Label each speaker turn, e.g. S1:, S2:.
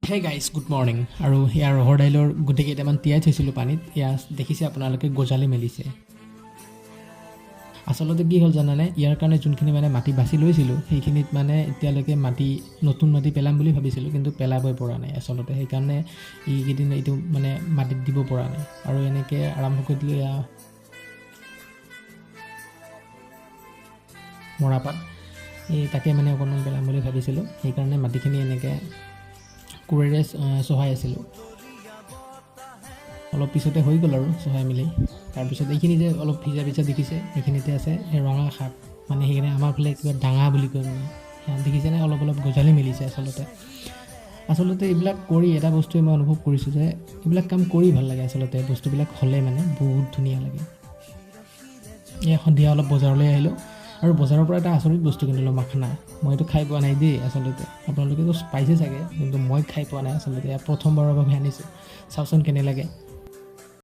S1: Hey guys good morning. আৰু ইয়াৰ ৰহৰ দাইলৰ গোটেই কেইটামান তিয়াই থৈছিলোঁ পানীত, এয়া দেখিছে আপোনালোকে গজালি মেলিছে। আচলতে কি হ'ল জানানে, ইয়াৰ কাৰণে যোনখিনি মানে মাটি বাছি লৈছিলোঁ সেইখিনিত মানে এতিয়ালৈকে নতুন মাটি পেলাম বুলি ভাবিছিলোঁ, কিন্তু পেলাবই পৰা নাই আচলতে। সেইকাৰণে এইকেইদিন এইটো মানে মাটিত দিব পৰা নাই আৰু এনেকৈ আৰম্ভ কৰি দিলোঁ। এয়া মৰাপাত, তাকে মানে অকণমান পেলাম বুলি ভাবিছিলোঁ, সেইকাৰণে মাটিখিনি এনেকৈ কোৰেৰে চহাই আছিলোঁ। অলপ পিছতে হৈ গ'ল আৰু চহাই মেলি। তাৰপিছত এইখিনি যে অলপ ভিজা দেখিছে, সেইখিনিতে আছে এই ৰঙা শাক, মানে সেইখিনি আমাৰ ফালে কিবা ডাঙা বুলি কয়, মানে দেখিছেনে অলপ গজালি মেলিছে। আচলতে এইবিলাক কৰি এটা বস্তুৱে মই অনুভৱ কৰিছোঁ যে এইবিলাক কাম কৰি ভাল লাগে আচলতে। বস্তুবিলাক হ'লে মানে বহুত ধুনীয়া লাগে। এই সন্ধিয়া অলপ বজাৰলৈ আহিলোঁ আৰু বজাৰৰ পৰা এটা আচৰিত বস্তু কিনিলোঁ, মাখানা। মই এইটো খাই পোৱা নাই দেই আচলতে, আপোনালোকেতো পাইছে চাগে, কিন্তু মই খাই পোৱা নাই আচলতে। প্ৰথমবাৰৰ বাবে আনিছোঁ, চাওকচোন কেনে লাগে।